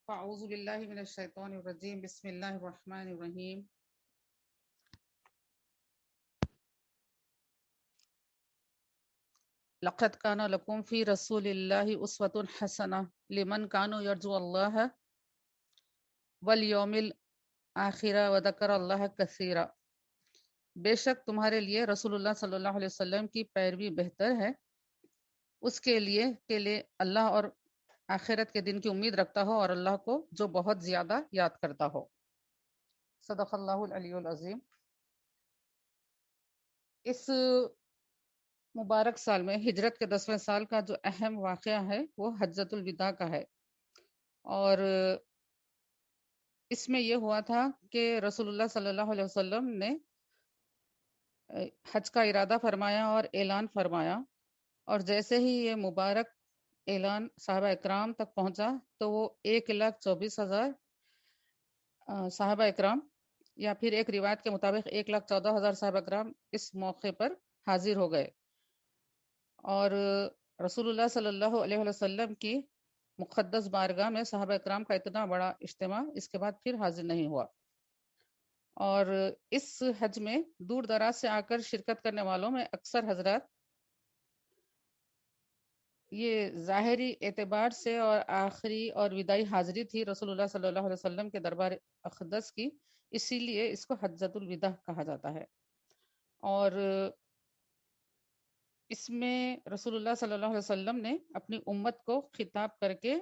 اعوذ باللہ من الشیطان الرجیم بسم اللہ الرحمن الرحیم لقد کان لکم فی رسول اللہ اسوۃ حسنہ لمن کانوا یرجو اللہ والیوم الآخر وذکر اللہ کثیرا۔ بے شک تمہارے لیے رسول اللہ صلی اللہ علیہ وسلم کی پیروی بہتر ہے اس کے لیے اللہ اور آخرت کے دن کی امید رکھتا ہو اور اللہ کو جو بہت زیادہ یاد کرتا ہو۔ صدق اللہ العلی العظیم۔ اس مبارک سال میں ہجرت کے 10ویں سال کا جو اہم واقعہ ہے وہ حجۃ الوداع کا ہے، اور اس میں یہ ہوا تھا کہ رسول اللہ صلی اللہ علیہ وسلم نے حج کا ارادہ فرمایا اور اعلان فرمایا، اور جیسے ہی یہ مبارک اعلان صحابہ اکرام تک پہنچا تو وہ 1,24,000 صحابہ اکرام، یا پھر ایک روایت کے مطابق 1,14,000 صحابہ اکرام اس موقع پر حاضر ہو گئے، اور رسول اللہ صلی اللہ علیہ وسلم کی مقدس بارگاہ میں صحابہ اکرام کا اتنا بڑا اجتماع اس کے بعد پھر حاضر نہیں ہوا۔ اور اس حج میں دور دراز سے آ کر شرکت کرنے والوں میں اکثر حضرات یہ ظاہری اعتبار سے اور آخری اور وداعی حاضری تھی رسول اللہ صلی اللہ علیہ وسلم کے دربار اقدس کی، اسی لیے اس کو حجۃ الوداع کہا جاتا ہے۔ اور اس میں رسول اللہ صلی اللہ علیہ وسلم نے اپنی امت کو خطاب کر کے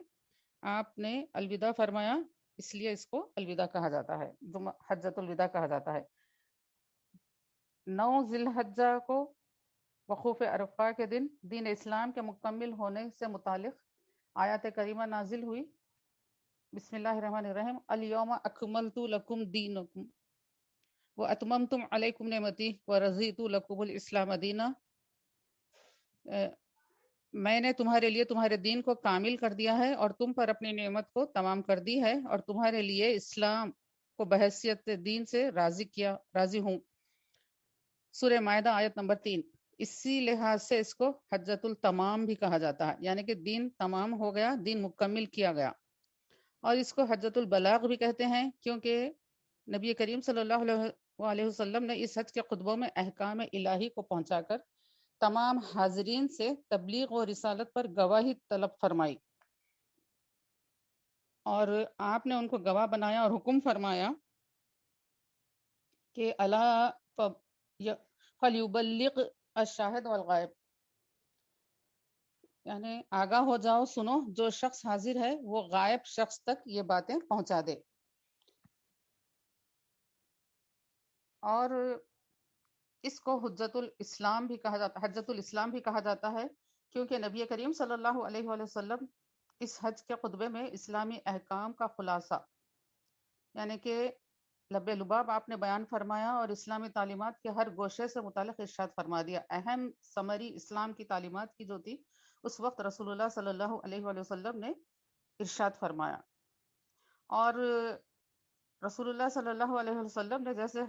آپ نے الوداع فرمایا، اس لیے اس کو الوداع کہا جاتا ہے، حجۃ الوداع کہا جاتا ہے۔ 9 ذی الحجہ کو وقوف عرفہ کے دن دین اسلام کے مکمل ہونے سے متعلق آیات کریمہ نازل ہوئی۔ بسم اللہ الرحمن الرحیم، الیوم اکملت لکم دینکم واتممتم علیکم نعمتی ورضیت لکم الاسلام دینا۔ میں نے تمہارے لیے تمہارے دین کو کامل کر دیا ہے اور تم پر اپنی نعمت کو تمام کر دی ہے، اور تمہارے لیے اسلام کو بحیثیت دین سے راضی ہوں۔ سورہ مائدہ آیت نمبر 3۔ اسی لحاظ سے اس کو حجۃ التمام بھی کہا جاتا ہے، یعنی کہ دین تمام ہو گیا، دین مکمل کیا گیا۔ اور اس کو حجۃ البلاغ بھی کہتے ہیں، کیونکہ نبی کریم صلی اللہ علیہ وسلم نے اس حج کے خطبوں میں احکام الہی کو پہنچا کر تمام حاضرین سے تبلیغ و رسالت پر گواہی طلب فرمائی، اور آپ نے ان کو گواہ بنایا اور حکم فرمایا کہ الا فلیبلغ الشاہد والغائب، یعنی آگاہ ہو جاؤ، سنو، جو شخص حاضر ہے وہ غائب شخص تک یہ باتیں پہنچا دے۔ اور اس کو حجۃ الاسلام بھی کہا جاتا ہے، حجۃ الاسلام بھی کہا جاتا ہے، کیونکہ نبی کریم صلی اللہ علیہ وآلہ وسلم اس حج کے خطبے میں اسلامی احکام کا خلاصہ، یعنی کہ لب لباب آپ نے بیان فرمایا اور اسلامی تعلیمات کے ہر گوشے سے متعلق ارشاد فرما دیا۔ اہم سمری اسلام کی تعلیمات کی جو تھی اس وقت رسول اللہ صلی اللہ علیہ وآلہ وسلم نے ارشاد فرمایا، اور رسول اللہ صلی اللہ علیہ وسلم نے جیسے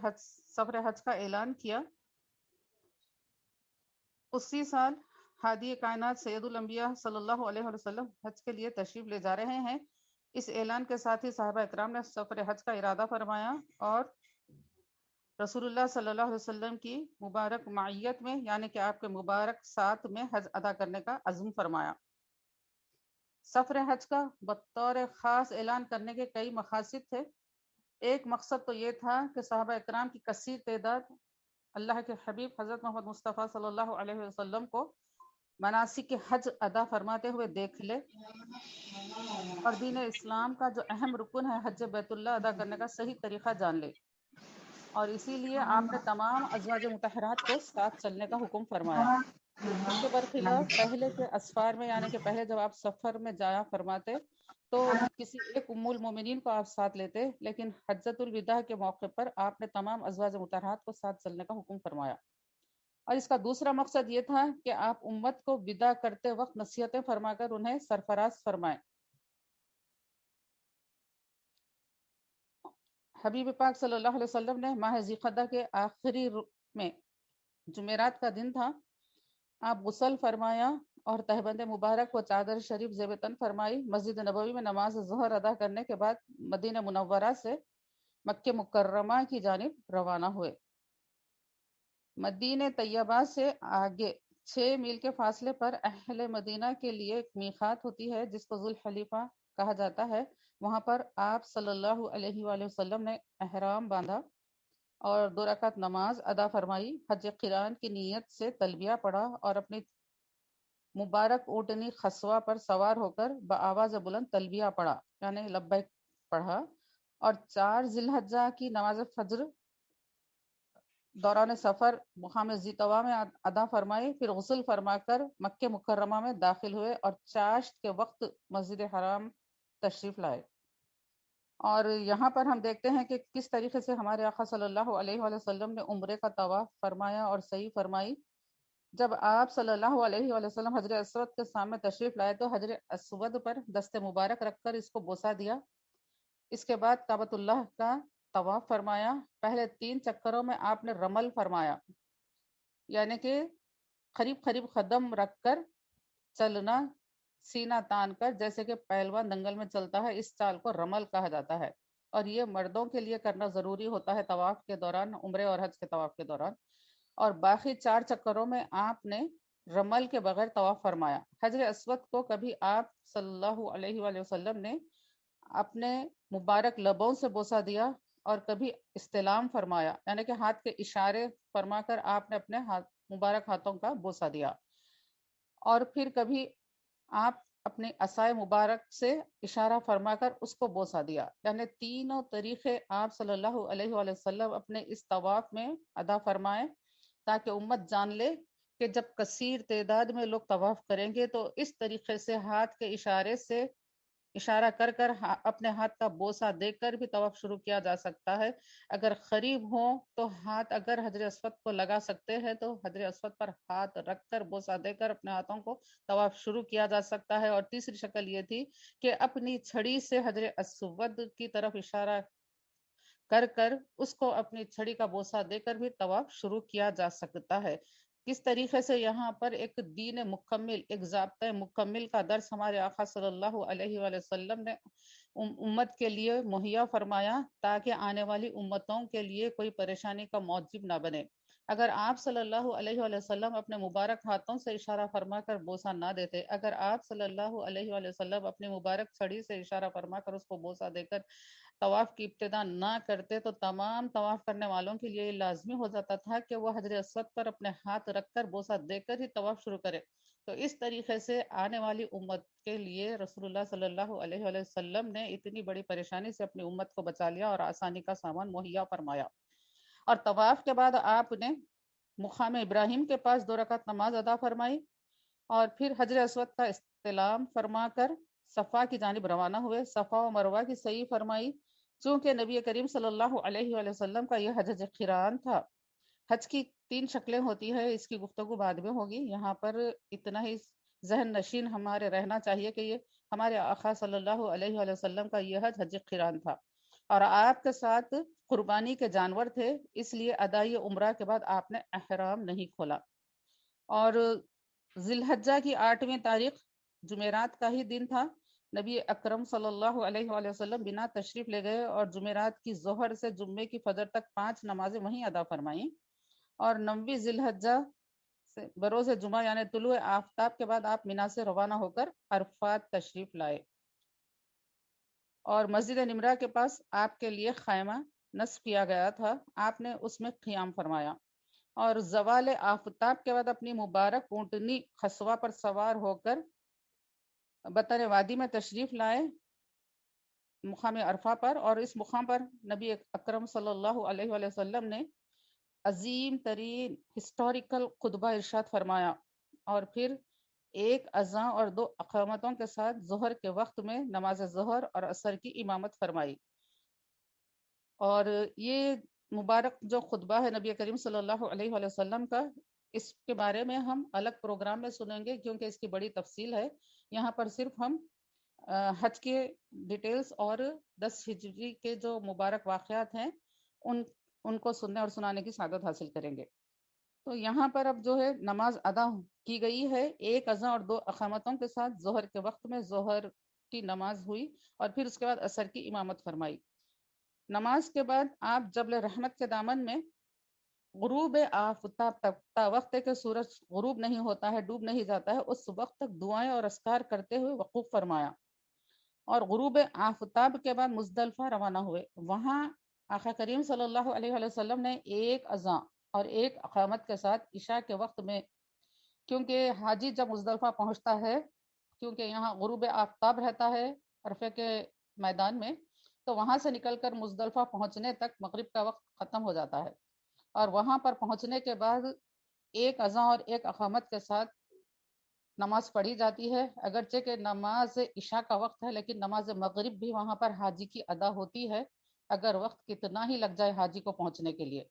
سفر حج کا اعلان کیا، اسی سال ہادی کائنات سید الانبیاء صلی اللہ علیہ وسلم حج کے لیے تشریف لے جا رہے ہیں۔ اس اعلان کے ساتھ ہی صحابہ اکرام نے سفر حج کا ارادہ فرمایا اور رسول اللہ صلی اللہ علیہ وسلم کی مبارک معیت میں، یعنی کہ آپ کے مبارک ساتھ میں حج ادا کرنے کا عزم فرمایا۔ سفر حج کا بطور خاص اعلان کرنے کے کئی مقاصد تھے۔ ایک مقصد تو یہ تھا کہ صحابہ اکرام کی کثیر تعداد اللہ کے حبیب حضرت محمد مصطفیٰ صلی اللہ علیہ وسلم کو مناسک حج ادا فرماتے ہوئے دیکھ لے، اور دین اسلام کا جو اہم رکن ہے حج بیت اللہ ادا کرنے کا صحیح طریقہ جان لے، اور اسی لیے آپ نے تمام ازواج مطہرات کو ساتھ چلنے کا حکم فرمایا۔ اس کے برخلاف پہلے کے اسفار میں، یعنی کہ پہلے جب آپ سفر میں جایا فرماتے تو کسی ایک ام المومنین کو آپ ساتھ لیتے، لیکن حجۃ الوداع کے موقع پر آپ نے تمام ازواج مطہرات کو ساتھ چلنے کا حکم فرمایا۔ اور اس کا دوسرا مقصد یہ تھا کہ آپ امت کو وداع کرتے وقت نصیحتیں فرما کر انہیں سرفراز فرمائیں۔ حبیب پاک صلی اللہ علیہ وسلم نے ماہ ذی القعدہ کے آخری میں جمعرات کا دن تھا، آپ غسل فرمایا اور تہبند مبارک و چادر شریف زیب تن فرمائی، مسجد نبوی میں نماز ظہر ادا کرنے کے بعد مدینہ منورہ سے مکہ مکرمہ کی جانب روانہ ہوئے۔ مدینہ طیبہ سے آگے 6 میل کے فاصلے پر اہل مدینہ کے لیے ایک میقات ہوتی ہے جس کو ذوالحلیفہ کہا جاتا ہے۔ وہاں پر آپ صلی اللہ علیہ وآلہ وسلم نے احرام باندھا اور 2 رکعت نماز ادا فرمائی، حج قران کی نیت سے تلبیہ پڑھا اور اپنی مبارک اونٹنی خسوا پر سوار ہو کر بآواز بلند تلبیہ پڑھا یعنی لبیک پڑھا، اور 4 ذی الحجہ کی نماز فجر دوران سفر مقام زیتوا میں ادا فرمائی، پھر غسل فرما کر مکہ مکرمہ میں داخل ہوئے اور چاشت کے وقت مسجد حرام تشریف لائے۔ اور یہاں پر ہم دیکھتے ہیں کہ کس طریقے سے ہمارے آقا صلی اللہ علیہ وآلہ وسلم نے عمرے کا طواف فرمایا اور سعی فرمائی۔ جب آپ صلی اللہ علیہ وآلہ وسلم حجر اسود کے سامنے تشریف لائے تو حجر اسود پر دست مبارک رکھ کر اس کو بوسہ دیا۔ اس کے بعد کعبۃ اللہ کا طواف فرمایا۔ پہلے 3 چکروں میں آپ نے رمل فرمایا، یعنی کہ قریب قریب قدم رکھ کر چلنا، سینہ تان کر، جیسے کہ پہلوان دنگل میں چلتا ہے، اس چال کو رمل کہا جاتا ہے، اور یہ مردوں کے لیے کرنا ضروری ہوتا ہے طواف کے دوران، عمرے اور حج کے طواف کے دوران۔ اور باقی 4 چکروں میں آپ نے رمل کے بغیر طواف فرمایا۔ حجر اسود کو کبھی آپ صلی اللہ علیہ وآلہ وسلم نے اپنے مبارک لبوں سے بوسہ دیا اور کبھی استلام فرمایا، یعنی کہ ہاتھ کے اشارے فرما کر آپ نے اپنے مبارک ہاتھوں کا بوسہ دیا، اور پھر کبھی آپ اپنے عصائے مبارک سے اشارہ فرما کر اس کو بوسہ دیا، یعنی تینوں طریقے آپ صلی اللہ علیہ وآلہ وسلم اپنے اس طواف میں ادا فرمائیں، تاکہ امت جان لے کہ جب کثیر تعداد میں لوگ طواف کریں گے تو اس طریقے سے ہاتھ کے اشارے سے اشارہ کر کر اپنے ہاتھ کا بوسہ دے کر بھی طواف شروع کیا جا سکتا ہے۔ اگر قریب ہوں تو ہاتھ اگر حجر اسود کو لگا سکتے ہیں تو حجر اسود پر ہاتھ رکھ کر بوسہ دے کر اپنے ہاتھوں کو طواف شروع کیا جا سکتا ہے۔ اور تیسری شکل یہ تھی کہ اپنی چھڑی سے حجر اسود کی طرف اشارہ کر کر اس کو اپنی چھڑی کا بوسہ دے کر بھی طواف شروع کیا جا سکتا ہے۔ کس طریقے سے یہاں پر ایک دین مکمل، ایک ضابطہ مکمل کا درس ہمارے آقا صلی اللہ علیہ وآلہ وسلم نے امت کے لیے مہیا فرمایا، تاکہ آنے والی امتوں کے لیے کوئی پریشانی کا موجب نہ بنے۔ اگر آپ صلی اللہ علیہ وآلہ وسلم اپنے مبارک ہاتھوں سے اشارہ فرما کر بوسہ نہ دیتے، اگر آپ صلی اللہ علیہ وآلہ وسلم اپنی مبارک چھڑی سے اشارہ فرما کر اس کو بوسہ دے کر طواف کی ابتدا نہ کرتے، تو تمام طواف کرنے والوں کے لیے یہ لازمی ہو جاتا تھا کہ وہ حجر اسود پر اپنے ہاتھ رکھ کر بوسہ دے کر ہی طواف شروع کرے۔ تو اس طریقے سے آنے والی امت کے لیے رسول اللہ صلی اللہ علیہ وآلہ وسلم نے اتنی بڑی پریشانی سے اپنی امت کو بچا لیا اور آسانی کا سامان مہیا فرمایا۔ اور طواف کے بعد آپ نے مقام ابراہیم کے پاس 2 رکعت نماز ادا فرمائی، اور پھر حجر اسود کا استلام فرما کر صفا کی جانب روانہ ہوئے۔ صفا و مروہ کی سعی فرمائی۔ چونکہ نبی کریم صلی اللہ علیہ وآلہ وسلم کا یہ حج قران تھا۔ حج کی 3 شکلیں ہوتی ہے، اس کی گفتگو بعد میں ہوگی، یہاں پر اتنا ہی ذہن نشین ہمارے رہنا چاہیے کہ یہ ہمارے آقا صلی اللہ علیہ وآلہ وسلم کا یہ حج قران تھا، اور آپ کے ساتھ قربانی کے جانور تھے، اس لیے ادائی عمرہ کے بعد آپ نے احرام نہیں کھولا۔ اور ذی الحجہ کی 8ویں تاریخ جمعرات کا ہی دن تھا۔ نبی اکرم صلی اللہ علیہ وآلہ وسلم بنا تشریف لے گئے اور جمعرات کی ظہر سے جمعے کی فجر تک 5 نمازیں وہیں ادا فرمائیں، اور 9ویں ذی الحجہ سے بروز جمعہ یعنی طلوع آفتاب کے بعد آپ مینا سے روانہ ہو کر عرفات تشریف لائے، اور مسجد نمرہ کے پاس آپ کے لیے خیمہ نصب کیا گیا تھا، آپ نے اس میں قیام فرمایا، اور زوال آفتاب کے بعد اپنی مبارک اونٹنی خسوا پر سوار ہو کر بطن وادی میں تشریف لائے مقام عرفہ پر، اور اس مقام پر نبی اکرم صلی اللہ علیہ وآلہ وسلم نے عظیم ترین ہسٹوریکل خطبہ ارشاد فرمایا، اور پھر 1 اذان اور 2 اقامتوں کے ساتھ ظہر کے وقت میں نماز ظہر اور عصر کی امامت فرمائی۔ اور یہ مبارک جو خطبہ ہے نبی کریم صلی اللہ علیہ وآلہ وسلم کا، اس کے بارے میں ہم الگ پروگرام میں سنیں گے، کیونکہ اس کی بڑی تفصیل ہے۔ یہاں پر صرف ہم حج کے ڈیٹیلز اور 10 ہجری کے جو مبارک واقعات ہیں ان کو سننے اور سنانے کی سعادت حاصل کریں گے۔ تو یہاں پر اب جو ہے نماز ادا کی گئی ہے 1 اذان اور 2 اقامتوں کے ساتھ. ظہر کے وقت میں ظہر کی نماز ہوئی اور پھر اس کے بعد عصر کی امامت فرمائی. نماز کے بعد آپ جبل رحمت کے دامن میں غروب آفتاب تک، تا وقت کہ سورج غروب نہیں ہوتا ہے، ڈوب نہیں جاتا ہے، اس وقت تک دعائیں اور اذکار کرتے ہوئے وقوف فرمایا. اور غروب آفتاب کے بعد مزدلفہ روانہ ہوئے. وہاں آقا کریم صلی اللہ علیہ وسلم نے 1 اذان اور 1 اقامت کے ساتھ عشاء کے وقت میں، کیونکہ حاجی جب مزدلفہ پہنچتا ہے، کیونکہ یہاں غروب آفتاب رہتا ہے عرفے کے میدان میں، تو وہاں سے نکل کر مزدلفہ پہنچنے تک مغرب کا وقت ختم ہو جاتا ہے. اور وہاں پر پہنچنے کے بعد 1 اذان اور 1 اقامت کے ساتھ نماز پڑھی جاتی ہے. اگرچہ کہ نماز عشاء کا وقت ہے، لیکن نماز مغرب بھی وہاں پر حاجی کی ادا ہوتی ہے، اگر وقت کتنا ہی لگ جائے حاجی کو پہنچنے کے لیے.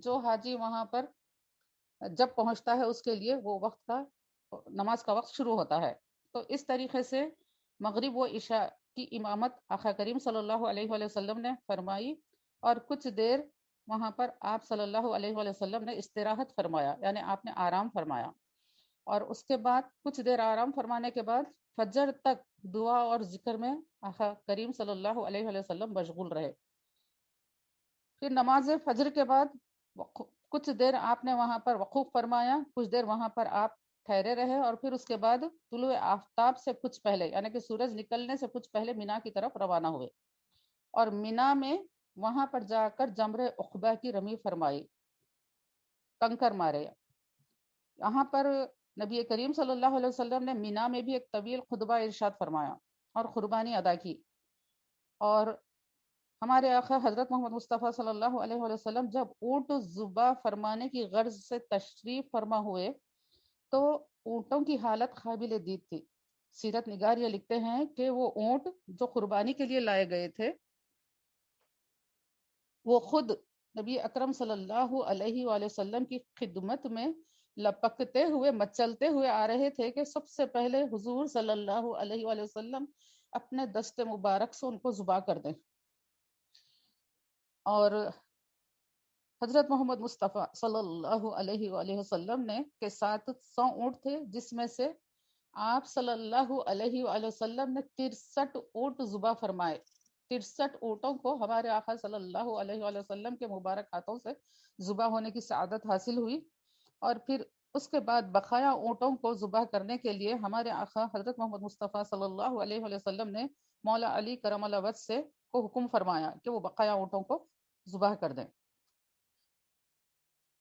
جو حاجی وہاں پر جب پہنچتا ہے اس کے لیے وہ وقت کا نماز کا وقت شروع ہوتا ہے. تو اس طریقے سے مغرب و عشاء کی امامت آقا کریم صلی اللہ علیہ وسلم نے فرمائی، اور کچھ دیر وہاں پر آپ صلی اللہ علیہ وسلم نے استراحت فرمایا، یعنی آپ نے آرام فرمایا. اور اس کے بعد کچھ دیر آرام فرمانے کے بعد فجر تک دعا اور ذکر میں آقا کریم صلی اللہ علیہ وسلم مشغول رہے. پھر نماز فجر کے بعد کچھ دیر آپ نے وہاں پر وقوف فرمایا، کچھ دیر وہاں پر آپ ٹھہرے رہے، اور پھر اس کے بعد طلوع آفتاب سے کچھ پہلے، یعنی کہ سورج نکلنے سے کچھ پہلے مینا کی طرف روانہ ہوئے. اور مینا میں وہاں پر جا کر جمر عقبہ کی رمی فرمائی، کنکر مارے. یہاں پر نبی کریم صلی اللہ علیہ وسلم نے مینا میں بھی ایک طویل خطبہ ارشاد فرمایا اور قربانی ادا کی. اور ہمارے آقا حضرت محمد مصطفیٰ صلی اللہ علیہ وسلم جب اونٹ ذبح فرمانے کی غرض سے تشریف فرما ہوئے تو اونٹوں کی حالت قابل دید تھی. سیرت نگار یہ لکھتے ہیں کہ وہ اونٹ جو قربانی کے لیے لائے گئے تھے وہ خود نبی اکرم صلی اللہ علیہ وآلہ وسلم کی خدمت میں لپکتے ہوئے مچلتے ہوئے آ رہے تھے کہ سب سے پہلے حضور صلی اللہ علیہ وآلہ وسلم اپنے دست مبارک سے ان کو ذبح کر دیں. اور حضرت محمد مصطفیٰ صلی اللہ علیہ وآلہ وسلم نے کے ساتھ 100 اونٹ تھے، جس میں سے آپ صلی اللہ علیہ وآلہ وسلم نے 63 اونٹ ذبح فرمائے. 63 اونٹوں کو ہمارے آقا صلی اللہ علیہ وآلہ وسلم کے مبارک ہاتھوں سے ذبح ہونے کی سعادت حاصل ہوئی. اور پھر اس کے بعد بقایا اونٹوں کو ذبح کرنے کے لیے ہمارے آقا حضرت محمد مصطفیٰ صلی اللہ علیہ وآلہ وسلم نے مولا علی کرم اللہ وجہ سے کو حکم فرمایا کہ وہ بقایا اونٹوں کو ذبح کر دیں.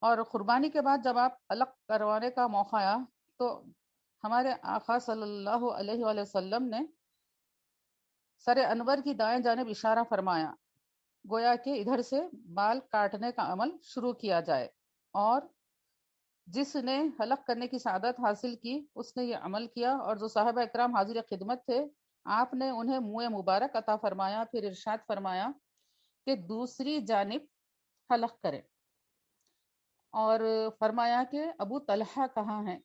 اور قربانی کے بعد جب آپ الگ کروانے کا موقع آیا تو ہمارے آقا صلی اللہ علیہ وآلہ وسلم نے سر انور کی دائیں جانب اشارہ فرمایا، گویا کہ ادھر سے بال کاٹنے کا عمل شروع کیا جائے. اور جس نے حلق کرنے کی سعادت حاصل کی اس نے یہ عمل کیا، اور جو صحابہ اکرام حاضر خدمت تھے آپ نے انہیں منہ مبارک عطا فرمایا. پھر ارشاد فرمایا کہ دوسری جانب حلق کریں، اور فرمایا کہ ابو طلحہ کہاں ہیں.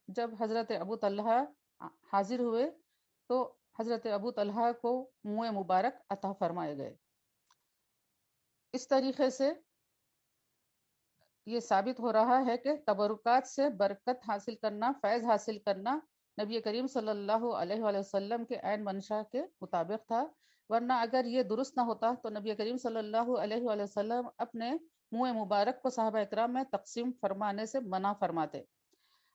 جب حضرت ابو طلحہ حاضر ہوئے تو حضرت ابو طلحہ کو منہ مبارک عطا فرمائے گئے. اس طریقے سے یہ ثابت ہو رہا ہے کہ تبرکات سے برکت حاصل کرنا، فیض حاصل کرنا نبی کریم صلی اللہ علیہ وآلہ وسلم کے عین منشا کے مطابق تھا. ورنہ اگر یہ درست نہ ہوتا تو نبی کریم صلی اللہ علیہ وآلہ وسلم اپنے منہ مبارک کو صحابہ اکرام میں تقسیم فرمانے سے منع فرماتے.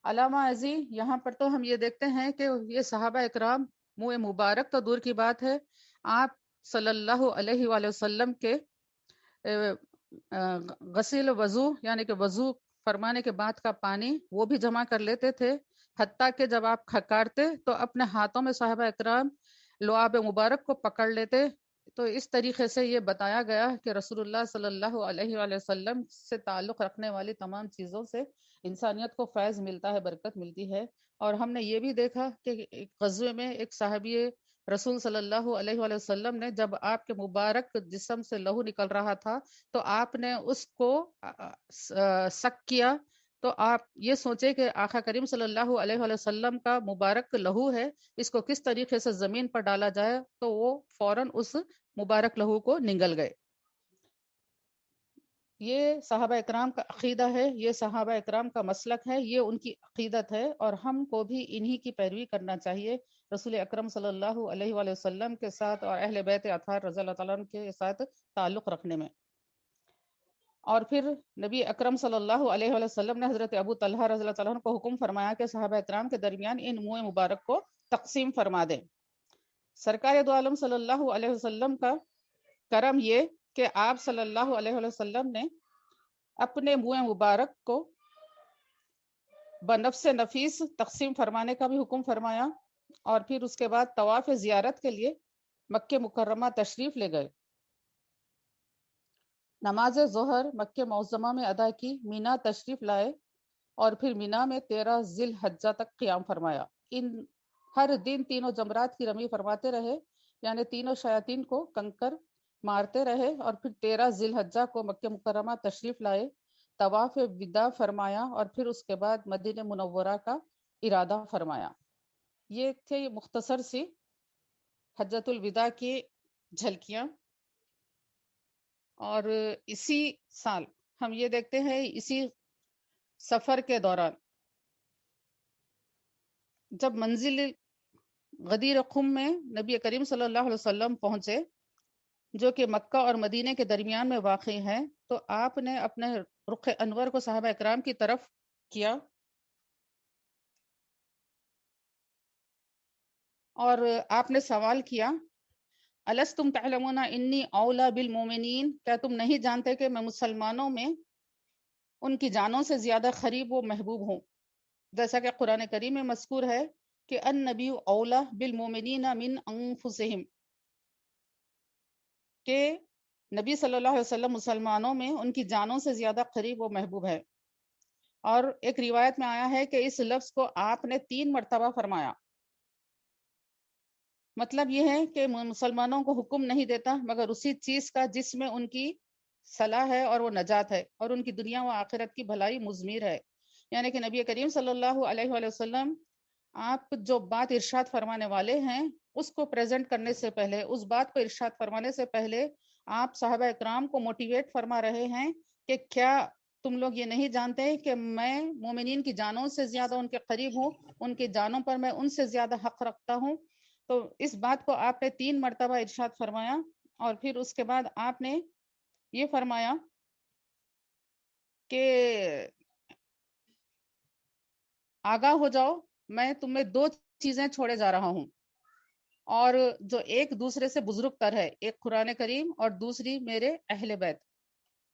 علامہ ازی یہاں پر تو ہم یہ دیکھتے ہیں کہ یہ صحابہ اکرام منہ مبارک تو دور کی بات ہے، آپ صلی اللہ علیہ وآلہ وسلم کے غسل وضو یعنی کہ وضو فرمانے کے بعد کا پانی وہ بھی جمع کر لیتے تھے. حتیٰ کہ جب آپ کھکارتے تو اپنے ہاتھوں میں صحابہ اکرام لعاب مبارک کو پکڑ لیتے. تو اس طریقے سے یہ بتایا گیا کہ رسول اللہ صلی اللہ علیہ وآلہ وسلم سے تعلق رکھنے والی تمام چیزوں سے انسانیت کو فیض ملتا ہے، برکت ملتی ہے. اور ہم نے یہ بھی دیکھا کہ ایک غزوے میں ایک صحابی رسول صلی اللہ علیہ وآلہ وسلم نے جب آپ کے مبارک جسم سے لہو نکل رہا تھا تو آپ نے اس کو سک کیا. تو آپ یہ سوچے کہ آقا کریم صلی اللہ علیہ وآلہ وسلم کا مبارک لہو ہے، اس کو کس طریقے سے زمین پر ڈالا جائے، تو وہ فوراً اس مبارک لہو کو نگل گئے. یہ صحابہ اکرام کا عقیدہ ہے، یہ صحابہ اکرام کا مسلک ہے، یہ ان کی عقیدت ہے، اور ہم کو بھی انہی کی پیروی کرنا چاہیے رسول اکرم صلی اللہ علیہ وآلہ وسلم کے ساتھ اور اہل بیت اطہار رضی اللہ تعالیٰ عنہ کے ساتھ تعلق رکھنے میں۔ اور پھر نبی اکرم صلی اللہ علیہ وآلہ وسلم نے حضرت ابو طلحہ رضی اللہ تعالیٰ عنہ کو حکم فرمایا کہ صحابہ اکرام کے درمیان ان منہ مبارک کو تقسیم فرما دیں۔ سرکار دو عالم صلی اللہ علیہ وسلم کا کرم یہ کہ آپ صلی اللہ علیہ وسلم نے اپنے منہ مبارک کو بنفس نفیس تقسیم فرمانے کا بھی حکم فرمایا، اور پھر اس کے بعد طواف زیارت کے لیے مکہ مکرمہ تشریف لے گئے۔ نماز ظہر مکہ معظمہ میں ادا کی، مینا تشریف لائے، اور پھر مینا میں 13 ذی الحجہ تک قیام فرمایا۔ ہر دن تینوں جمرات کی رمی فرماتے رہے، یعنی تینوں شیاطین کو کنکر مارتے رہے، اور پھر 13 ذی الحجہ کو مکہ مکرمہ تشریف لائے، طواف وداع فرمایا، اور پھر اس کے بعد مدینہ منورہ کا ارادہ فرمایا۔ یہ تھے مختصر سی حجۃ الوداع کی جھلکیاں۔ اور اسی سال ہم یہ دیکھتے ہیں، اسی سفر کے دوران جب منزل غدیر خم میں نبی کریم صلی اللہ علیہ وسلم پہنچے، جو کہ مکہ اور مدینے کے درمیان میں واقع ہے، تو آپ نے اپنے رخ انور کو صحابہ اکرام کی طرف کیا اور آپ نے سوال کیا، الستم تعلمون انی اولا بالمومنین، کیا تم نہیں جانتے کہ میں مسلمانوں میں ان کی جانوں سے زیادہ قریب و محبوب ہوں؟ جیسا کہ قرآن کریم میں مذکور ہے کہ النبی اولا بالمومنین من انفسہم، کہ نبی صلی اللہ علیہ وسلم مسلمانوں میں ان کی جانوں سے زیادہ قریب و محبوب ہے۔ اور ایک روایت میں آیا ہے کہ اس لفظ کو آپ نے 3 مرتبہ فرمایا۔ مطلب یہ ہے کہ مسلمانوں کو حکم نہیں دیتا مگر اسی چیز کا جس میں ان کی صلاح ہے اور وہ نجات ہے، اور ان کی دنیا و آخرت کی بھلائی مضمر ہے۔ یعنی کہ نبی کریم صلی اللہ علیہ وآلہ وسلم آپ جو بات ارشاد فرمانے والے ہیں، اس کو پریزنٹ کرنے سے پہلے، اس بات کو ارشاد فرمانے سے پہلے آپ صحابہ اکرام کو موٹیویٹ فرما رہے ہیں کہ کیا تم لوگ یہ نہیں جانتے کہ میں مومنین کی جانوں سے زیادہ ان کے قریب ہوں، ان کی جانوں پر میں ان سے زیادہ حق رکھتا ہوں۔ تو اس بات کو آپ نے 3 مرتبہ ارشاد فرمایا، اور پھر اس کے بعد آپ نے یہ فرمایا کہ آگاہ ہو جاؤ، میں تمہیں 2 چیزیں چھوڑے جا رہا ہوں، اور جو ایک دوسرے سے بزرگ تر ہے، ایک قرآن کریم اور دوسری میرے اہل بیت۔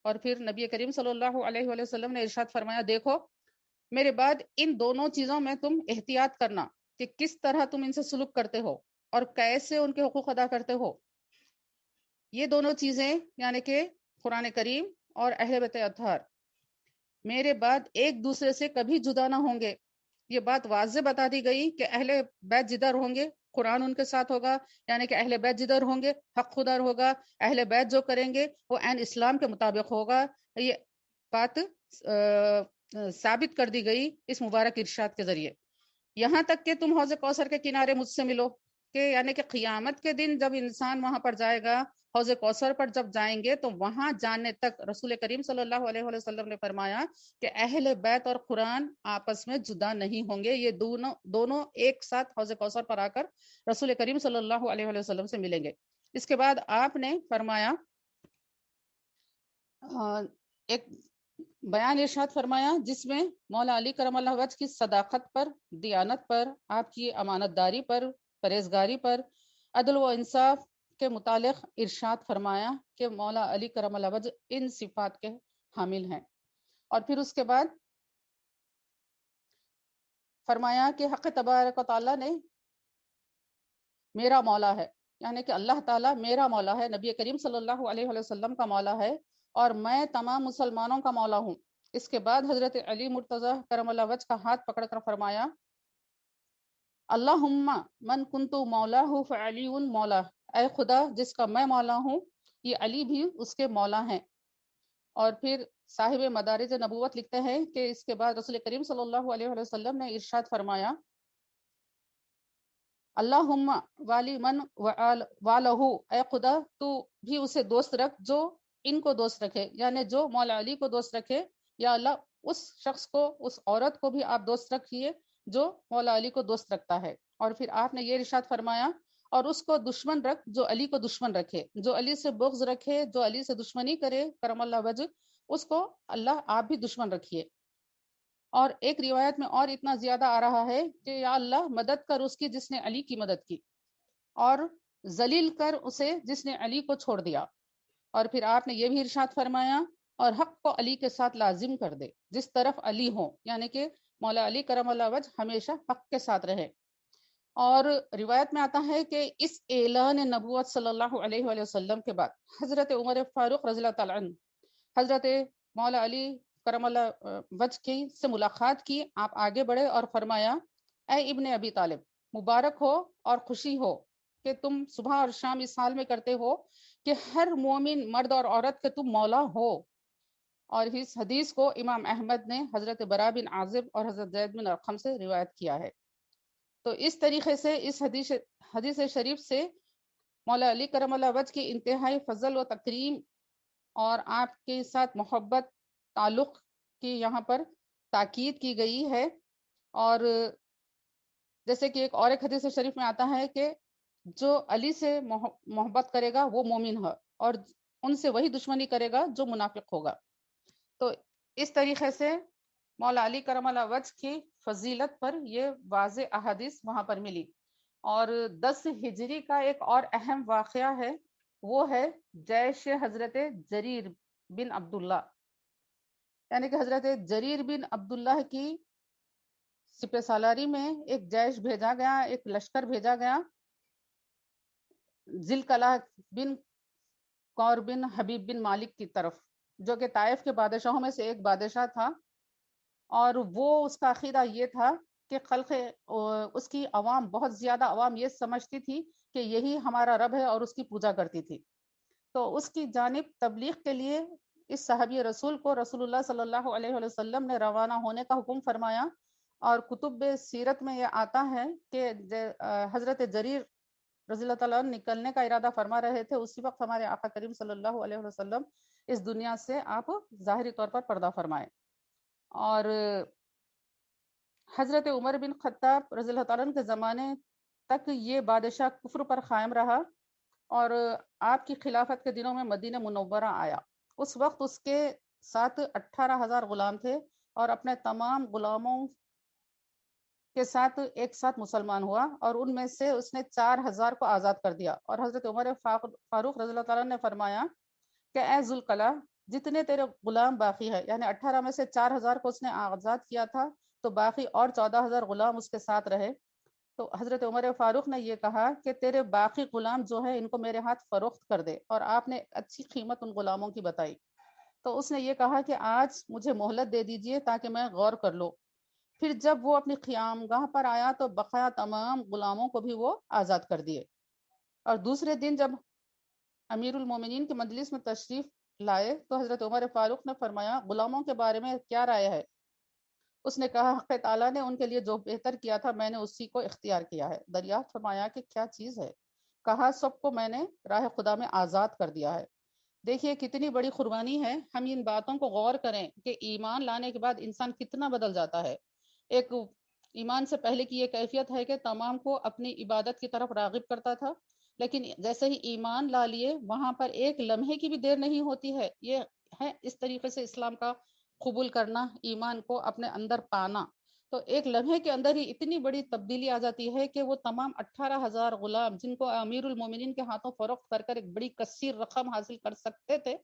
اور پھر نبی کریم صلی اللہ علیہ وآلہ وسلم نے ارشاد فرمایا، دیکھو میرے بعد ان دونوں چیزوں میں تم احتیاط کرنا کہ کس طرح تم ان سے سلوک کرتے ہو اور کیسے ان کے حقوق ادا کرتے ہو۔ یہ دونوں چیزیں یعنی کہ قرآن کریم اور اہل بیت اطہار میرے بعد ایک دوسرے سے کبھی جدا نہ ہوں گے۔ یہ بات واضح بتا دی گئی کہ اہل بیت جدھر ہوں گے قرآن ان کے ساتھ ہوگا، یعنی کہ اہل بیت جدھر ہوں گے حق خدار ہوگا، اہل بیت جو کریں گے وہ عین اسلام کے مطابق ہوگا۔ یہ بات ثابت کر دی گئی اس مبارک ارشاد کے ذریعے، یہاں تک کہ تم حوض کوثر کے کنارے مجھ سے ملو، کہ یعنی کہ قیامت کے دن جب انسان وہاں پر جائے گا، حوض کوثر پر جب جائیں گے تو وہاں جانے تک رسول کریم صلی اللہ علیہ وسلم نے فرمایا کہ اہل بیت اور قرآن آپس میں جدا نہیں ہوں گے، یہ دونوں ایک ساتھ حوض کوثر پر آ کر رسول کریم صلی اللہ علیہ وسلم سے ملیں گے۔ اس کے بعد آپ نے فرمایا، ایک بیان ارشاد فرمایا جس میں مولا علی کرم اللہ وجہ کی صداقت پر، دیانت پر، آپ کی امانت داری پر، پرہیزگاری پر، عدل و انصاف کے متعلق ارشاد فرمایا کہ مولا علی کرم اللہ وجہ ان صفات کے حامل ہیں۔ اور پھر اس کے بعد فرمایا کہ حق تبارک و تعالیٰ نے میرا مولا ہے، یعنی کہ اللہ تعالیٰ میرا مولا ہے، نبی کریم صلی اللہ علیہ وسلم کا مولا ہے، اور میں تمام مسلمانوں کا مولا ہوں۔ اس کے بعد حضرت علی مرتضی کرم اللہ وجہ کا ہاتھ پکڑ کر فرمایا، اللہم من کنت مولاہ فعلی مولا، اے خدا جس کا میں مولا ہوں یہ علی بھی اس کے مولا ہیں۔ اور پھر صاحب مدارج نبوت لکھتے ہیں کہ اس کے بعد رسول کریم صلی اللہ علیہ وسلم نے ارشاد فرمایا، اللہم والی من والہ، اے خدا تو بھی اسے دوست رکھ جو ان کو دوست رکھے، یعنی جو مولا علی کو دوست رکھے، یا اللہ اس شخص کو، اس عورت کو بھی آپ دوست رکھیے جو مولا علی کو دوست رکھتا ہے۔ اور پھر آپ نے یہ ارشاد فرمایا، اور اس کو دشمن رکھ جو علی کو دشمن رکھے، جو علی سے بغض رکھے، جو علی سے دشمنی کرے کرم اللہ وجہ، اس کو اللہ آپ بھی دشمن رکھیے۔ اور ایک روایت میں اور اتنا زیادہ آ رہا ہے کہ یا اللہ مدد کر اس کی جس نے علی کی مدد کی، اور ذلیل کر اسے جس نے علی کو چھوڑ دیا۔ اور پھر آپ نے یہ بھی ارشاد فرمایا، اور حق کو علی کے ساتھ لازم کر دے، جس طرف علی ہو، یعنی کہ مولا علی کرم اللہ وجہ ہمیشہ حق کے ساتھ رہے۔ اور روایت میں آتا ہے کہ اس اعلان نبوت صلی اللہ علیہ وآلہ وسلم کے بعد حضرت عمر فاروق رضی اللہ تعالیٰ عنہ حضرت مولا علی کرم اللہ وجہ کی سے ملاقات کی، آپ آگے بڑھے اور فرمایا، اے ابن ابی طالب، مبارک ہو اور خوشی ہو کہ تم صبح اور شام اس حال میں کرتے ہو کہ ہر مومن مرد اور عورت کے تم مولا ہو۔ اور اس حدیث کو امام احمد نے حضرت برا بن عازب اور حضرت زید بن ارقم سے روایت کیا ہے۔ تو اس طریقے سے اس حدیث شریف سے مولا علی کرم اللہ وجہ کی انتہائی فضل و تکریم اور آپ کے ساتھ محبت تعلق کی یہاں پر تاکید کی گئی ہے۔ اور جیسے کہ ایک حدیث شریف میں آتا ہے کہ جو علی سے محبت کرے گا وہ مومن ہے، اور ان سے وہی دشمنی کرے گا جو منافق ہوگا۔ تو اس طریقے سے مولا علی کرم اللہ وجہ کی فضیلت پر یہ واضح احادیث وہاں پر ملی۔ اور 10 ہجری کا ایک اور اہم واقعہ ہے، وہ ہے جیش حضرت جریر بن عبداللہ، یعنی کہ حضرت جریر بن عبداللہ کی سپہ سالاری میں ایک جیش بھیجا گیا، ایک لشکر بھیجا گیا ذیلقلع بن قور بن حبیب بن مالک کی طرف، جو کہ طائف کے بادشاہوں میں سے ایک بادشاہ تھا۔ اور وہ اس کا عقیدہ یہ تھا کہ خلق اس کی عوام، بہت زیادہ عوام یہ سمجھتی تھی کہ یہی ہمارا رب ہے اور اس کی پوجا کرتی تھی۔ تو اس کی جانب تبلیغ کے لیے اس صحابی رسول کو رسول اللہ صلی اللہ علیہ وسلم نے روانہ ہونے کا حکم فرمایا۔ اور کتب سیرت میں یہ آتا ہے کہ حضرت جریر رضی اللہ تعالیٰ نکلنے کا ارادہ فرما رہے تھے، اسی وقت ہمارے آقا کریم صلی اللہ علیہ وسلم اس دنیا سے آپ ظاہری طور پر پردہ فرمائے۔ اور حضرت عمر بن خطاب رضی اللہ تعالیٰ کے زمانے تک یہ بادشاہ کفر پر قائم رہا، اور آپ کی خلافت کے دنوں میں مدینہ منورہ آیا۔ اس وقت اس کے ساتھ 18,000 غلام تھے، اور اپنے تمام غلاموں کے ساتھ ایک ساتھ مسلمان ہوا، اور ان میں سے اس نے 4,000 کو آزاد کر دیا۔ اور حضرت عمر فاروق رضی اللہ تعالیٰ نے فرمایا کہ اے ذوالقلع، جتنے تیرے غلام باقی ہے، یعنی 18 میں سے 4,000 کو اس نے آزاد کیا تھا، تو باقی اور 14,000 غلام اس کے ساتھ رہے۔ تو حضرت عمر فاروق نے یہ کہا کہ تیرے باقی غلام جو ہے ان کو میرے ہاتھ فروخت کر دے، اور آپ نے اچھی قیمت ان غلاموں کی بتائی۔ تو اس نے یہ کہا کہ آج مجھے مہلت دے دیجئے تاکہ میں غور کر لوں۔ پھر جب وہ اپنی قیامگاہ پر آیا تو بقایا تمام غلاموں کو بھی وہ آزاد کر دیے۔ اور دوسرے دن جب امیر المومنین کے مجلس میں تشریف لائے تو حضرت عمر فاروق نے فرمایا، غلاموں کے بارے میں کیا رائے ہے؟ اس نے کہا، حق تعالیٰ نے ان کے لیے جو بہتر کیا تھا میں نے اسی کو اختیار کیا ہے۔ دریافت فرمایا کہ کیا چیز ہے؟ کہا، سب کو میں نے راہ خدا میں آزاد کر دیا ہے۔ دیکھیے کتنی بڑی قربانی ہے۔ ہم ان باتوں کو غور کریں کہ ایمان لانے کے بعد انسان کتنا بدل جاتا ہے۔ ایک ایمان سے پہلے کی یہ کیفیت ہے کہ تمام کو اپنی عبادت کی طرف راغب کرتا تھا، لیکن جیسے ہی ایمان لا لیے وہاں پر ایک لمحے کی بھی دیر نہیں ہوتی ہے۔ یہ ہے اس طریقے سے اسلام کا قبول کرنا، ایمان کو اپنے اندر پانا۔ تو ایک لمحے کے اندر ہی اتنی بڑی تبدیلی آ جاتی ہے کہ وہ تمام 18,000 غلام جن کو امیر المومنین کے ہاتھوں فروخت کر ایک بڑی کثیر رقم حاصل کر سکتے تھے،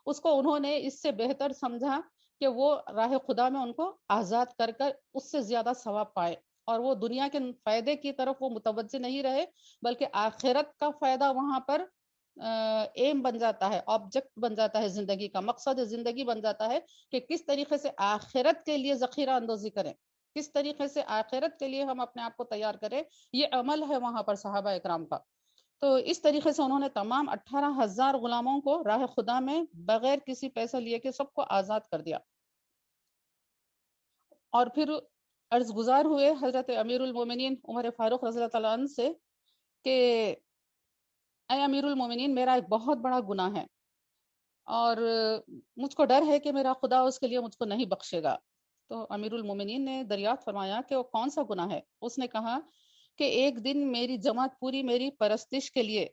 اس کو انہوں نے اس سے بہتر سمجھا کہ وہ راہ خدا میں ان کو آزاد کر اس سے زیادہ ثواب پائے، اور وہ دنیا کے فائدے کی طرف وہ متوجہ نہیں رہے، بلکہ آخرت کا فائدہ وہاں پر ایم بن جاتا ہے، آبجیکٹ بن جاتا ہے، زندگی کا مقصد زندگی بن جاتا ہے کہ کس طریقے سے آخرت کے لیے ذخیرہ اندوزی کریں، کس طریقے سے آخرت کے لیے ہم اپنے آپ کو تیار کریں۔ یہ عمل ہے وہاں پر صحابہ اکرام کا۔ تو اس طریقے سے انہوں نے تمام 18,000 غلاموں کو راہ خدا میں بغیر کسی پیسہ لیے کے سب کو آزاد کر دیا۔ اور پھر عرض گزار ہوئے حضرت امیر المومنین عمر فاروق رضی اللہ تعالیٰ عنہ سے کہ اے امیر المومنین، میرا ایک بہت بڑا گناہ ہے، اور مجھ کو ڈر ہے کہ میرا خدا اس کے لیے مجھ کو نہیں بخشے گا۔ تو امیر المومنین نے دریافت فرمایا کہ وہ کون سا گناہ ہے؟ اس نے کہا کہ ایک دن میری جماعت پوری میری پرستش کے لیے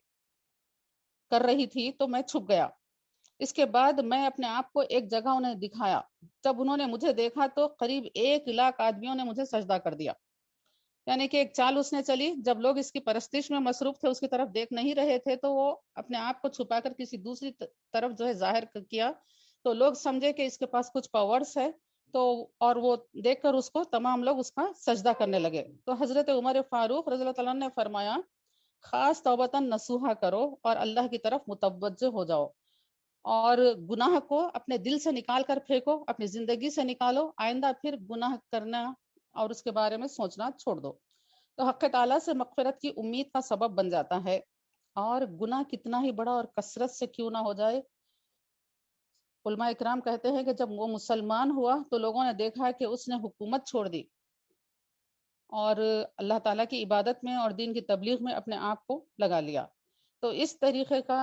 کر رہی تھی تو میں چھپ گیا۔ اس کے بعد میں اپنے آپ کو ایک جگہ انہیں دکھایا۔ جب انہوں نے مجھے دیکھا تو قریب 1 لاکھ آدمیوں نے مجھے سجدہ کر دیا۔ یعنی کہ ایک چال اس نے چلی، جب لوگ اس کی پرستش میں مصروف تھے، اس کی طرف دیکھ نہیں رہے تھے، تو وہ اپنے آپ کو چھپا کر کسی دوسری طرف جو ہے ظاہر کیا، تو لوگ سمجھے کہ اس کے پاس کچھ پاورز ہے، تو اور وہ دیکھ کر اس کو تمام لوگ اس کا سجدہ کرنے لگے۔ تو حضرت عمر فاروق رضی اللہ تعالیٰ عنہ نے فرمایا خاص توبتاً نصوحہ کرو اور اللہ کی طرف متوجہ ہو جاؤ، اور گناہ کو اپنے دل سے نکال کر پھینکو، اپنی زندگی سے نکالو، آئندہ پھر گناہ کرنا اور اس کے بارے میں سوچنا چھوڑ دو۔ تو حق تعالیٰ سے مغفرت کی امید کا سبب بن جاتا ہے، اور گناہ کتنا ہی بڑا اور کثرت سے کیوں نہ ہو جائے۔ علماء اکرام کہتے ہیں کہ جب وہ مسلمان ہوا تو لوگوں نے دیکھا کہ اس نے حکومت چھوڑ دی اور اللہ تعالیٰ کی عبادت میں اور دین کی تبلیغ میں اپنے آپ کو لگا لیا۔ تو اس طریقے کا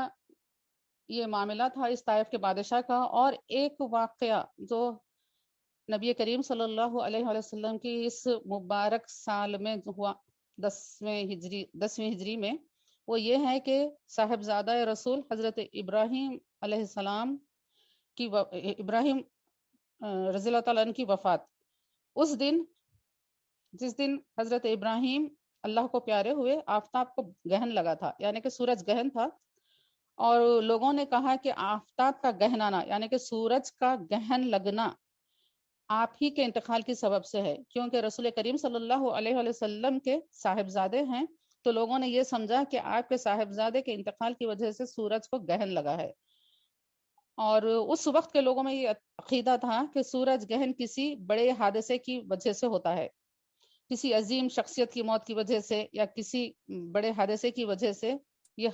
یہ معاملہ تھا اس طائف کے بادشاہ کا۔ اور ایک واقعہ جو نبی کریم صلی اللہ علیہ وسلم کی اس مبارک سال میں ہوا، 10ویں ہجری میں، وہ یہ ہے کہ صاحبزادہ رسول حضرت ابراہیم علیہ السلام کی ابراہیم رضی اللہ تعالیٰ عنہ کی وفات۔ اس دن، جس دن حضرت ابراہیم اللہ کو پیارے ہوئے، آفتاب کو گہن لگا تھا، یعنی کہ سورج گہن تھا، اور لوگوں نے کہا کہ آفتاب کا گہن آنا یعنی کہ سورج کا گہن لگنا آپ ہی کے انتقال کی سبب سے ہے، کیونکہ رسول کریم صلی اللہ علیہ وسلم کے صاحبزادے ہیں، تو لوگوں نے یہ سمجھا کہ آپ کے صاحبزادے کے انتقال کی وجہ سے سورج کو گہن لگا ہے۔ اور اس وقت کے لوگوں میں یہ عقیدہ تھا کہ سورج گہن کسی بڑے حادثے کی وجہ سے ہوتا ہے، کسی عظیم شخصیت کی موت کی وجہ سے یا کسی بڑے حادثے کی وجہ سے یہ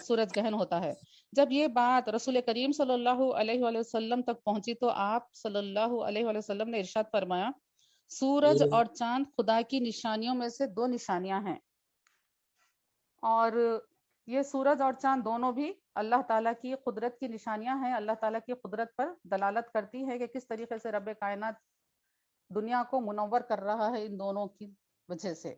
سورج گہن ہوتا ہے۔ جب یہ بات رسول کریم صلی اللہ علیہ وآلہ وسلم تک پہنچی تو آپ صلی اللہ علیہ وآلہ وسلم نے ارشاد فرمایا سورج اور چاند خدا کی نشانیوں میں سے 2 نشانیاں ہیں، اور یہ سورج اور چاند دونوں بھی اللہ تعالیٰ کی قدرت کی نشانیاں ہیں، اللہ تعالیٰ کی قدرت پر دلالت کرتی ہے کہ کس طریقے سے رب کائنات دنیا کو منور کر رہا ہے ان دونوں کی وجہ سے۔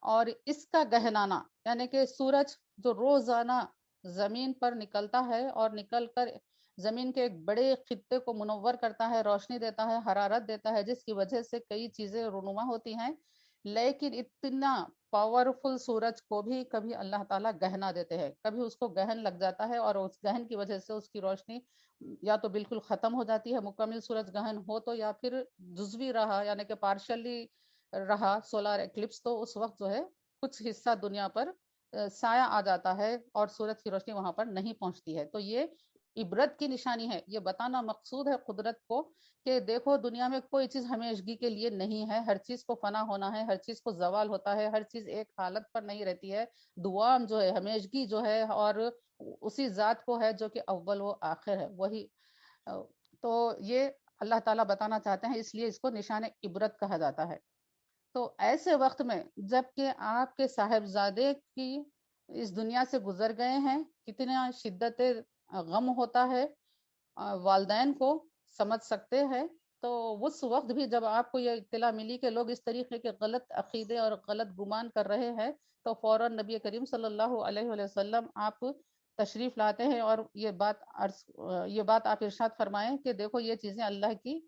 اور اس کا گہنانا یعنی کہ سورج جو روزانہ زمین پر نکلتا ہے اور نکل کر زمین کے ایک بڑے خطے کو منور کرتا ہے، روشنی دیتا ہے، حرارت دیتا ہے، جس کی وجہ سے کئی چیزیں رونما ہوتی ہیں، لیکن اتنا پاورفل سورج کو بھی کبھی اللہ تعالیٰ گہنا دیتے ہیں، کبھی اس کو گہن لگ جاتا ہے اور اس گہن کی وجہ سے اس کی روشنی یا تو بالکل ختم ہو جاتی ہے، مکمل سورج گہن ہو تو، یا پھر جزوی رہا یعنی کہ پارشلی رہا سولار ایکلپس، تو اس وقت جو ہے کچھ حصہ دنیا پر سایہ آ جاتا ہے اور سورج کی روشنی وہاں پر نہیں پہنچتی ہے۔ تو یہ عبرت کی نشانی ہے، یہ بتانا مقصود ہے قدرت کو کہ دیکھو دنیا میں کوئی چیز ہمیشگی کے لیے نہیں ہے، ہر چیز کو فنا ہونا ہے، ہر چیز کو زوال ہوتا ہے، ہر چیز ایک حالت پر نہیں رہتی ہے، دوام جو ہے ہمیشگی جو ہے اور اسی ذات کو ہے جو کہ اول و آخر ہے، وہی۔ تو یہ اللہ تعالیٰ بتانا چاہتے ہیں، اس لیے اس کو نشان عبرت کہا جاتا ہے۔ تو ایسے وقت میں جب کہ آپ کے صاحبزادے کی اس دنیا سے گزر گئے ہیں، کتنا شدت غم ہوتا ہے والدین کو سمجھ سکتے ہیں۔ تو اس وقت بھی جب آپ کو یہ اطلاع ملی کہ لوگ اس طریقے کے غلط عقیدے اور غلط گمان کر رہے ہیں، تو فوراً نبی کریم صلی اللہ علیہ وسلم آپ تشریف لاتے ہیں اور یہ بات آپ ارشاد فرمائیں کہ دیکھو یہ چیزیں اللہ کی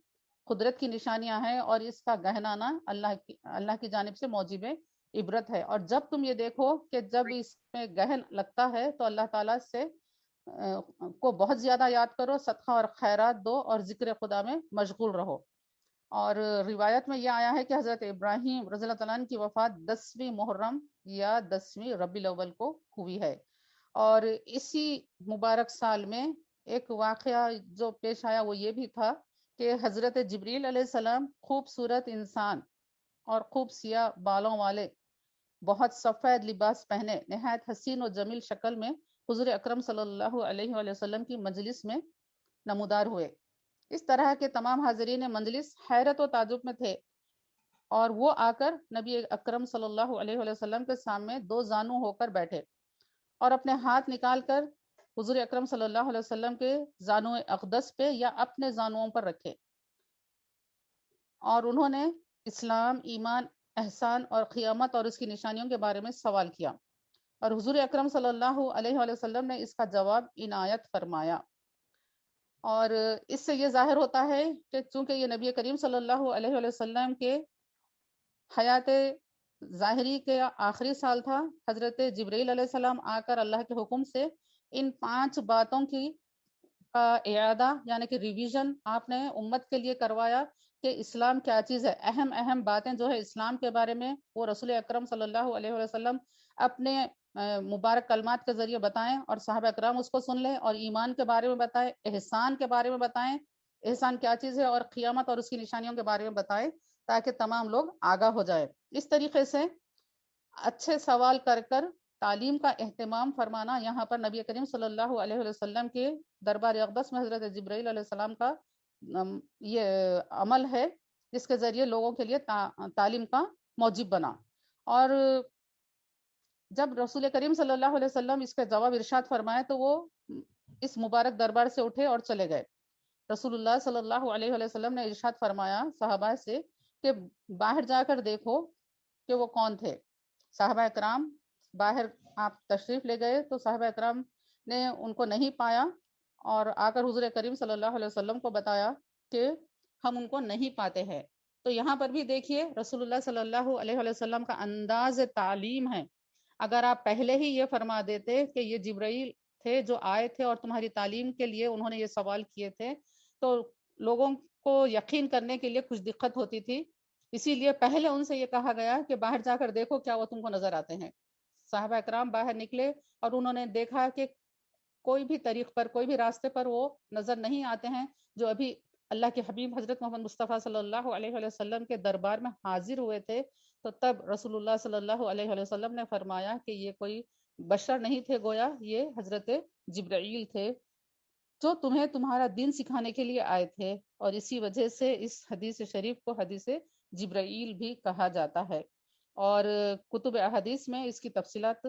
قدرت کی نشانیاں ہیں اور اس کا گہنانا اللہ کی جانب سے موجب عبرت ہے۔ اور جب تم یہ دیکھو کہ جب اس میں گہن لگتا ہے تو اللہ تعالیٰ سے کو بہت زیادہ یاد کرو، صدقہ اور خیرات دو اور ذکر خدا میں مشغول رہو۔ اور روایت میں یہ آیا ہے کہ حضرت ابراہیم رضی اللہ تعالیٰ عنہ کی وفات 10ویں محرم یا 10ویں ربیع الاول کو ہوئی ہے۔ اور اسی مبارک سال میں ایک واقعہ جو پیش آیا وہ یہ بھی تھا کہ حضرت جبریل علیہ السلام خوبصورت انسان اور خوب سیاہ بالوں والے، بہت سفید لباس پہنے، نہایت حسین و جمیل شکل میں حضور اکرم صلی اللہ علیہ وآلہ وسلم کی مجلس میں نمودار ہوئے۔ اس طرح کے تمام حاضرین مجلس حیرت و تعجب میں تھے، اور وہ آ کر نبی اکرم صلی اللہ علیہ وآلہ وسلم کے سامنے 2 زانو ہو کر بیٹھے اور اپنے ہاتھ نکال کر حضور اکرم صلی اللہ علیہ وسلم کے زانو اقدس پہ یا اپنے زانوؤں پر رکھے، اور انہوں نے اسلام، ایمان، احسان اور قیامت اور اس کی نشانیوں کے بارے میں سوال کیا، اور حضور اکرم صلی اللہ علیہ وآلہ وسلم نے اس کا جواب عنایت فرمایا۔ اور اس سے یہ ظاہر ہوتا ہے کہ چونکہ یہ نبی کریم صلی اللہ علیہ وآلہ وسلم کے حیات ظاہری کے آخری سال تھا، حضرت جبرائیل علیہ السلام آ کر اللہ کے حکم سے ان 5 باتوں کی اعادہ یعنی کہ ریویژن آپ نے امت کے لیے کروایا کہ اسلام کیا چیز ہے۔ اہم باتیں جو ہے اسلام کے بارے میں وہ رسول اکرم صلی اللہ علیہ وسلم اپنے مبارک کلمات کے ذریعے بتائیں اور صحابہ اکرام اس کو سن لیں، اور ایمان کے بارے میں بتائیں، احسان کے بارے میں بتائیں، احسان کیا چیز ہے، اور قیامت اور اس کی نشانیوں کے بارے میں بتائیں تاکہ تمام لوگ آگاہ ہو جائے۔ اس طریقے سے اچھے سوال کر تعلیم کا اہتمام فرمانا یہاں پر نبی کریم صلی اللہ علیہ وسلم کے دربار اقدس میں حضرت جبرائیل علیہ السلام کا یہ عمل ہے جس کے ذریعے لوگوں کے لیے تعلیم کا موجب بنا۔ اور جب رسول کریم صلی اللہ علیہ وسلم اس کا جواب ارشاد فرمائے تو وہ اس مبارک دربار سے اٹھے اور چلے گئے۔ رسول اللہ صلی اللہ علیہ وسلم نے ارشاد فرمایا صحابہ سے کہ باہر جا کر دیکھو کہ وہ کون تھے۔ صحابہ اکرام باہر آپ تشریف لے گئے تو صحابہ اکرام نے ان کو نہیں پایا اور آ کر حضور کریم صلی اللہ علیہ وسلم کو بتایا کہ ہم ان کو نہیں پاتے ہیں۔ تو یہاں پر بھی دیکھیے رسول اللہ صلی اللہ علیہ وسلم کا انداز تعلیم ہے۔ اگر آپ پہلے ہی یہ فرما دیتے کہ یہ جبرائیل تھے جو آئے تھے اور تمہاری تعلیم کے لیے انہوں نے یہ سوال کیے تھے تو لوگوں کو یقین کرنے کے لیے کچھ دقت ہوتی تھی، اسی لیے پہلے ان سے یہ کہا گیا کہ باہر جا کر دیکھو کیا وہ تم کو نظر آتے ہیں۔ صحابہ اکرام باہر نکلے اور انہوں نے دیکھا کہ کوئی بھی طریق پر، کوئی بھی راستے پر وہ نظر نہیں آتے ہیں جو ابھی اللہ کے حبیب حضرت محمد مصطفیٰ صلی اللہ علیہ وسلم کے دربار میں حاضر ہوئے تھے۔ تو تب رسول اللہ صلی اللہ علیہ وسلم نے فرمایا کہ یہ کوئی بشر نہیں تھے، گویا یہ حضرت جبرائیل تھے جو تمہیں تمہارا دین سکھانے کے لیے آئے تھے، اور اسی وجہ سے اس حدیث شریف کو حدیث جبرائیل بھی کہا جاتا ہے۔ اور کتب احادیث میں اس کی تفصیلات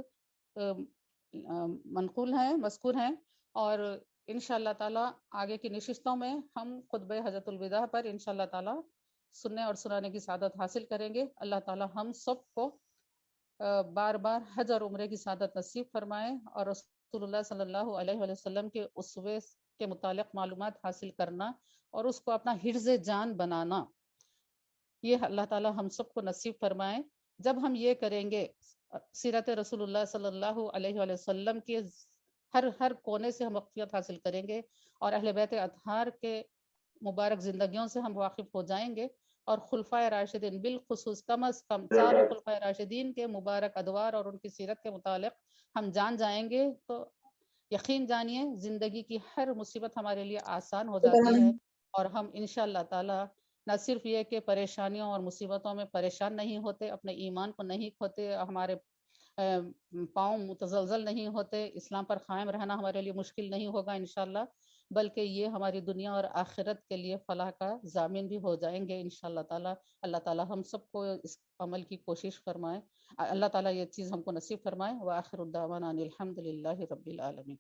منقول ہیں، مذکور ہیں، اور انشاءاللہ تعالی آگے کی نشستوں میں ہم خطبہ حجۃ الوداع پر انشاءاللہ تعالی سننے اور سنانے کی سعادت حاصل کریں گے۔ اللہ تعالی ہم سب کو بار بار حج اور عمرے کی سعادت نصیب فرمائے، اور رسول اللہ صلی اللہ علیہ وسلم کے اسوے کے متعلق معلومات حاصل کرنا اور اس کو اپنا حرز جان بنانا، یہ اللہ تعالی ہم سب کو نصیب فرمائے۔ جب ہم یہ کریں گے، سیرت رسول اللہ صلی اللہ علیہ وسلم کے ہر کونے سے ہم واقفیت حاصل کریں گے، اور اہل بیت اطہار کے مبارک زندگیوں سے ہم واقف ہو جائیں گے، اور خلفائے راشدین بالخصوص کم از کم چاروں خلفائے راشدین کے مبارک ادوار اور ان کی سیرت کے متعلق ہم جان جائیں گے، تو یقین جانیے زندگی کی ہر مصیبت ہمارے لیے آسان ہو جاتی ہے، اور ہم انشاءاللہ تعالی نہ صرف یہ کہ پریشانیوں اور مصیبتوں میں پریشان نہیں ہوتے، اپنے ایمان کو نہیں کھوتے، ہمارے پاؤں متزلزل نہیں ہوتے، اسلام پر قائم رہنا ہمارے لیے مشکل نہیں ہوگا انشاءاللہ، بلکہ یہ ہماری دنیا اور آخرت کے لیے فلاح کا ضامن بھی ہو جائیں گے انشاءاللہ تعالی۔ اللہ تعالی ہم سب کو اس عمل کی کوشش فرمائے، اللہ تعالی یہ چیز ہم کو نصیب فرمائے۔ وآخر الدعوانا ان الحمد للہ رب العالمین۔